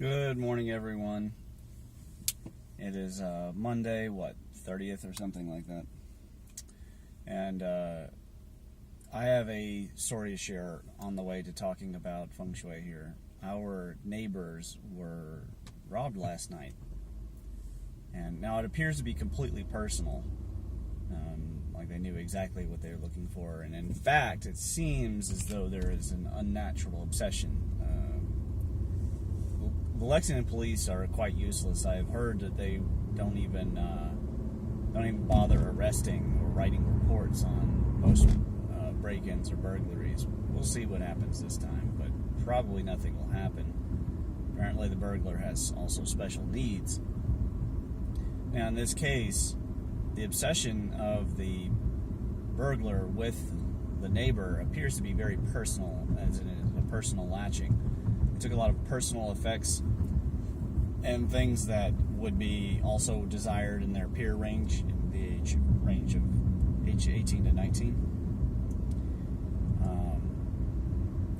Good morning, everyone. It is Monday, 30th or something like that. And I have a story to share on the way to talking about Feng Shui here. Our neighbors were robbed last night. And now it appears to be completely personal. Like they knew exactly what they were looking for. And in fact, it seems as though there is an unnatural obsession. The Lexington police are quite useless. I've heard that they don't even bother arresting or writing reports on most break-ins or burglaries. We'll see what happens this time, but probably nothing will happen. Apparently the burglar has also special needs. Now in this case, the obsession of the burglar with the neighbor appears to be very personal, as in a personal latching. It took a lot of personal effects and things that would be also desired in their peer range, in the age range of age 18 to 19.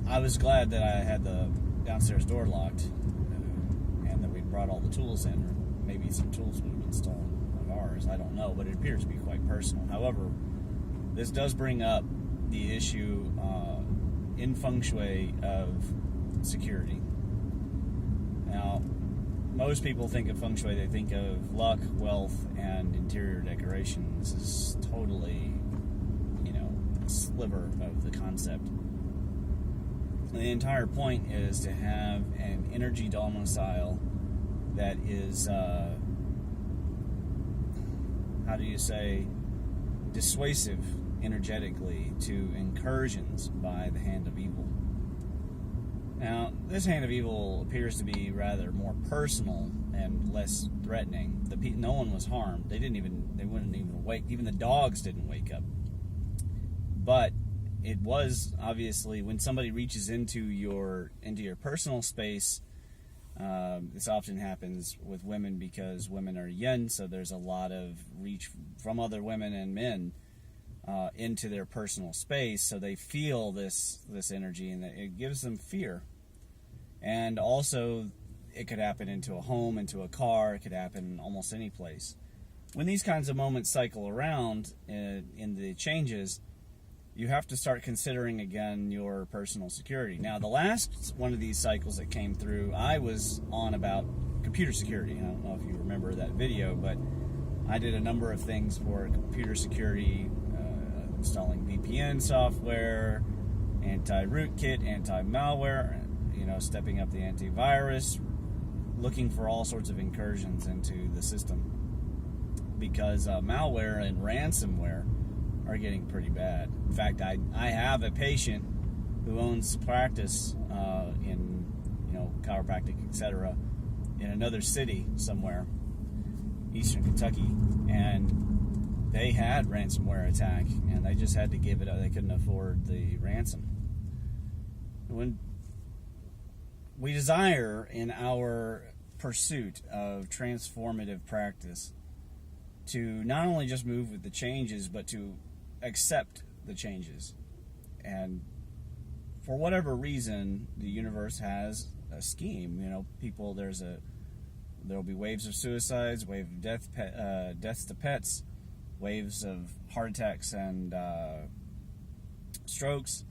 I was glad that I had the downstairs door locked and that we brought all the tools in, or maybe some tools would have been stolen of ours, I don't know, but it appears to be quite personal. However, this does bring up the issue in Feng Shui of security. Now, most people think of Feng Shui, they think of luck, wealth, and interior decoration. This is totally, a sliver of the concept. The entire point is to have an energy domicile that is, dissuasive energetically to incursions by the hand of evil. Now, this hand of evil appears to be rather more personal and less threatening. No one was harmed. They wouldn't even wake. Even the dogs didn't wake up. But it was obviously when somebody reaches into your personal space. This often happens with women because women are yin, so there's a lot of reach from other women and men into their personal space. So they feel this energy, and it gives them fear. And also, it could happen into a home, into a car. It could happen almost any place. When these kinds of moments cycle around in the changes, you have to start considering again your personal security. Now, the last one of these cycles that came through, I was on about computer security. I don't know if you remember that video, but I did a number of things for computer security, installing VPN software, anti-rootkit, anti-malware, stepping up the antivirus, looking for all sorts of incursions into the system, because malware and ransomware are getting pretty bad. In fact, I have a patient who owns practice in chiropractic, etc., in another city somewhere, eastern Kentucky, and they had ransomware attack, and they just had to give it up. They couldn't afford the ransom. When we desire in our pursuit of transformative practice to not only just move with the changes, but to accept the changes. And for whatever reason, the universe has a scheme. There'll be waves of suicides, wave of deaths to pets, waves of heart attacks and strokes,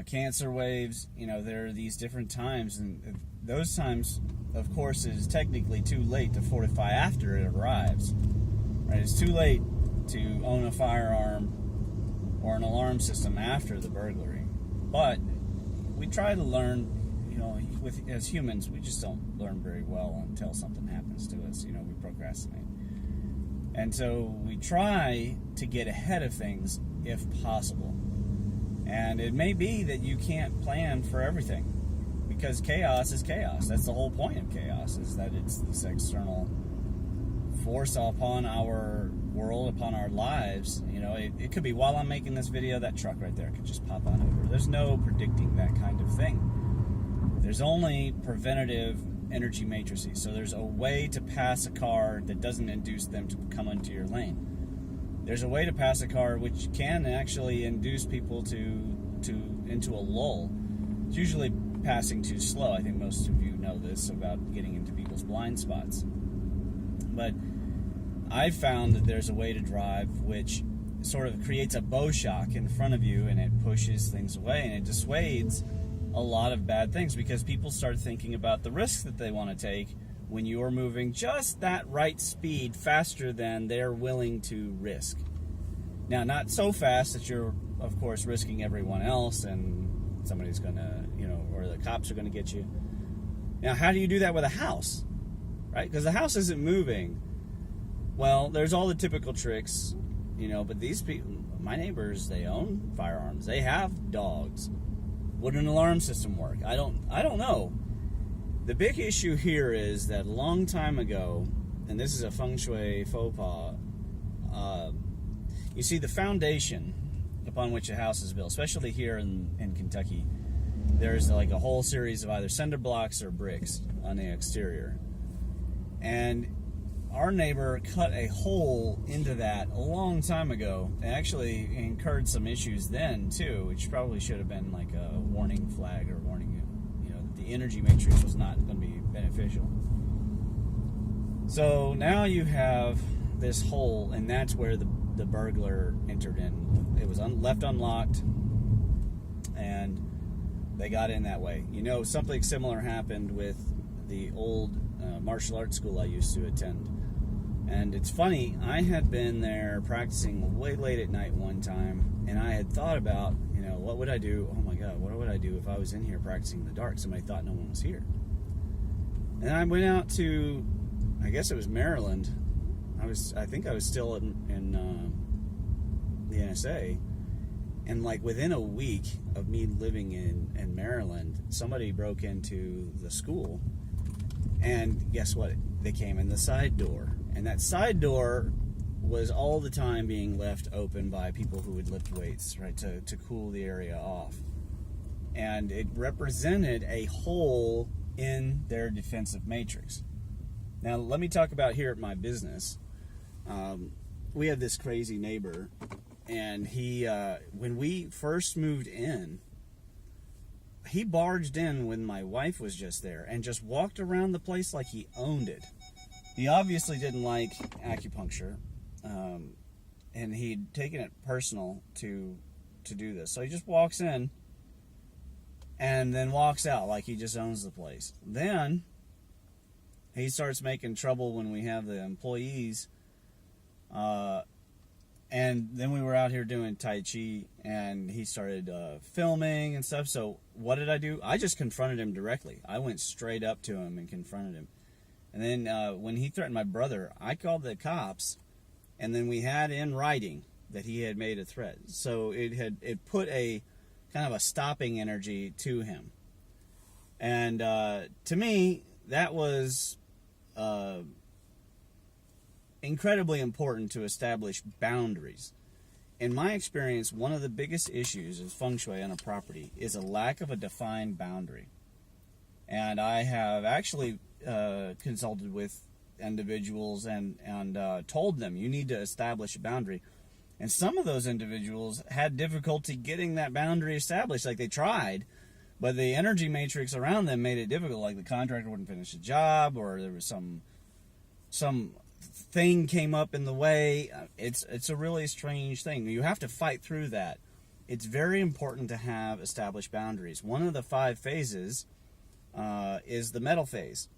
cancer waves. There are these different times, and those times, of course, it is technically too late to fortify after it arrives. Right? It's too late to own a firearm or an alarm system after the burglary. But we try to learn, as humans, we just don't learn very well until something happens to us. We procrastinate. And so we try to get ahead of things if possible. And it may be that you can't plan for everything, because chaos is chaos. That's the whole point of chaos, is that it's this external force upon our world, upon our lives. It could be while I'm making this video, that truck right there could just pop on over. There's no predicting that kind of thing. There's only preventative energy matrices. So there's a way to pass a car that doesn't induce them to come into your lane. There's a way to pass a car which can actually induce people into a lull. It's usually passing too slow. I think most of you know this about getting into people's blind spots. But I've found that there's a way to drive which sort of creates a bow shock in front of you, and it pushes things away, and it dissuades a lot of bad things, because people start thinking about the risks that they want to take when you're moving just that right speed faster than they're willing to risk. Now, not so fast that you're, of course, risking everyone else and somebody's going to, or the cops are going to get you. Now, how do you do that with a house, right? Because the house isn't moving. Well, there's all the typical tricks, but these people, my neighbors, they own firearms. They have dogs. Would an alarm system work? I don't know. The big issue here is that a long time ago, and this is a Feng Shui faux pas, you see the foundation upon which a house is built, especially here in Kentucky, there's like a whole series of either cinder blocks or bricks on the exterior. And our neighbor cut a hole into that a long time ago, and actually incurred some issues then too, which probably should have been like a warning flag or warning you, that the energy matrix was not going to be beneficial. So now you have this hole, and that's where the burglar entered in. It was left unlocked, and they got in that way. Something similar happened with the old martial arts school I used to attend. And it's funny, I had been there practicing way late at night one time, and I had thought about, what would I do? Oh my God, what would I do if I was in here practicing in the dark? Somebody thought no one was here. And I went out to, I guess it was Maryland. I think I was still in the NSA. And like within a week of me living in Maryland, somebody broke into the school. And guess what? They came in the side door. And that side door was all the time being left open by people who would lift weights, right, to cool the area off. And it represented a hole in their defensive matrix. Now, let me talk about here at my business. We had this crazy neighbor, and he, when we first moved in, he barged in when my wife was just there and just walked around the place like he owned it. He obviously didn't like acupuncture, and he'd taken it personal to do this. So he just walks in and then walks out like he just owns the place. Then he starts making trouble when we have the employees, and then we were out here doing Tai Chi, and he started filming and stuff. So what did I do? I just confronted him directly. I went straight up to him and confronted him. And then when he threatened my brother, I called the cops, and then we had in writing that he had made a threat. So it put a kind of a stopping energy to him. And to me, that was incredibly important to establish boundaries. In my experience, one of the biggest issues of Feng Shui on a property is a lack of a defined boundary. And I have actually consulted with individuals and told them, you need to establish a boundary. And some of those individuals had difficulty getting that boundary established. Like, they tried, but the energy matrix around them made it difficult. Like, the contractor wouldn't finish the job, or there was some thing came up in the way. It's a really strange thing. You have to fight through that. It's very important to have established boundaries. One of the 5 phases is the metal phase.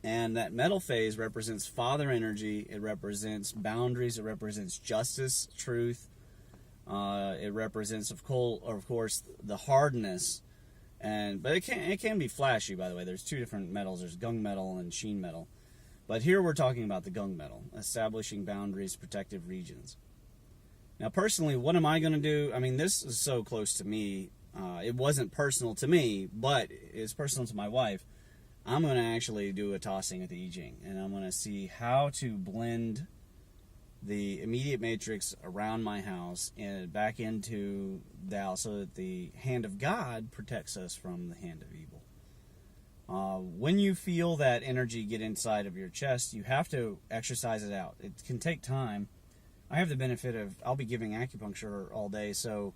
And that metal phase represents father energy. It represents boundaries. It represents justice, truth. It represents, of course, the hardness. But it can be flashy, by the way. There's 2 different metals. There's gung metal and sheen metal. But here we're talking about the gung metal, establishing boundaries, protective regions. Now, personally, what am I going to do? I mean, this is so close to me. It wasn't personal to me, but it's personal to my wife. I'm going to actually do a tossing at the I Ching, and I'm going to see how to blend the immediate matrix around my house and back into Tao, so that the hand of God protects us from the hand of evil. When you feel that energy get inside of your chest, you have to exercise it out. It can take time. I have the benefit of, I'll be giving acupuncture all day, so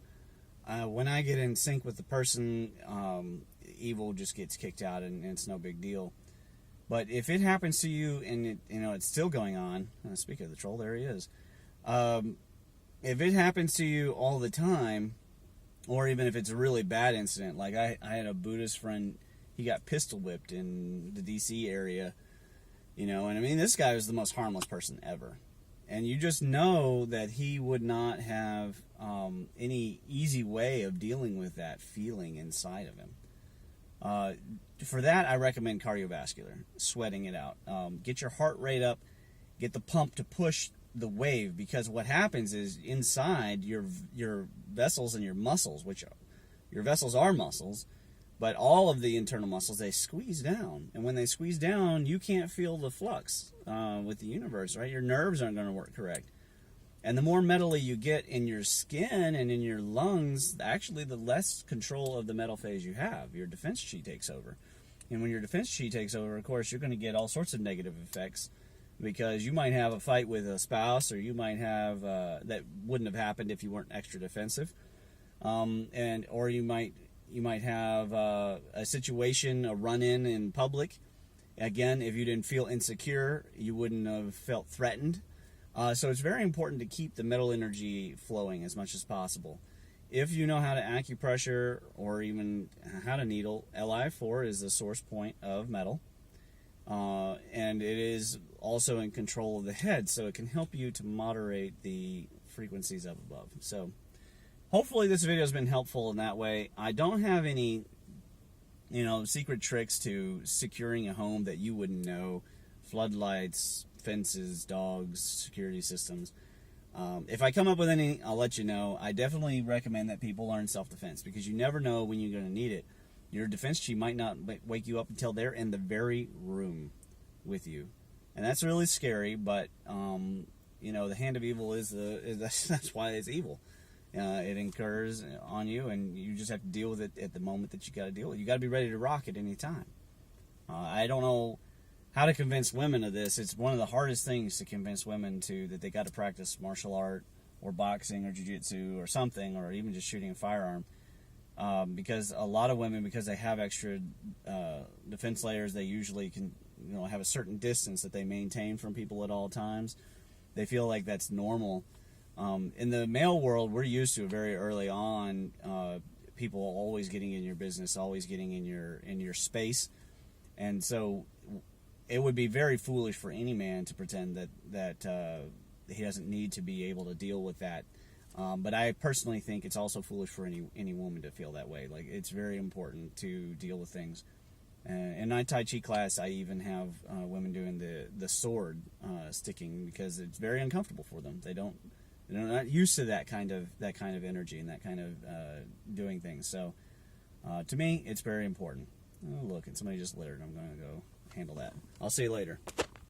when I get in sync with the person, evil just gets kicked out and it's no big deal. But if it happens to you and it's still going on, speaking of the troll, there he is. If it happens to you all the time, or even if it's a really bad incident, like I had a Buddhist friend, he got pistol whipped in the DC area, and I mean, this guy was the most harmless person ever. And you just know that he would not have any easy way of dealing with that feeling inside of him. For that, I recommend cardiovascular, sweating it out. Get your heart rate up, get the pump to push the wave, because what happens is inside your vessels and your muscles, which your vessels are muscles, but all of the internal muscles, they squeeze down. And when they squeeze down, you can't feel the flux with the universe, right? Your nerves aren't going to work correct. And the more metally you get in your skin and in your lungs, actually the less control of the metal phase you have. Your defense chi takes over. And when your defense chi takes over, of course, you're going to get all sorts of negative effects, because you might have a fight with a spouse, or you might have that wouldn't have happened if you weren't extra defensive, or you might have a situation, a run-in in public. Again, if you didn't feel insecure, you wouldn't have felt threatened. So it's very important to keep the metal energy flowing as much as possible. If you know how to acupressure or even how to needle, Li4 is the source point of metal. And it is also in control of the head, so it can help you to moderate the frequencies up above. So hopefully this video has been helpful in that way. I don't have any, secret tricks to securing a home that you wouldn't know. Floodlights, fences, dogs, security systems. If I come up with any, I'll let you know. I definitely recommend that people learn self-defense, because you never know when you're going to need it. Your defense chi might not wake you up until they're in the very room with you. And that's really scary, but, the hand of evil that's why it's evil. It incurs on you, and you just have to deal with it at the moment that you got to deal with it. You got to be ready to rock at any time. I don't know how to convince women of this. It's one of the hardest things to convince women that they got to practice martial art or boxing or jiu-jitsu or something, or even just shooting a firearm. Because a lot of women, because they have extra defense layers, they usually can have a certain distance that they maintain from people at all times. They feel like that's normal. In the male world, we're used to very early on people always getting in your business, always getting in your space, and so it would be very foolish for any man to pretend that he doesn't need to be able to deal with that. But I personally think it's also foolish for any woman to feel that way. Like, it's very important to deal with things. In my Tai Chi class, I even have women doing the sword sticking, because it's very uncomfortable for them. They're not used to that kind of energy and that kind of doing things. So to me, it's very important. Oh, look, and somebody just littered. I'm going to go handle that. I'll see you later.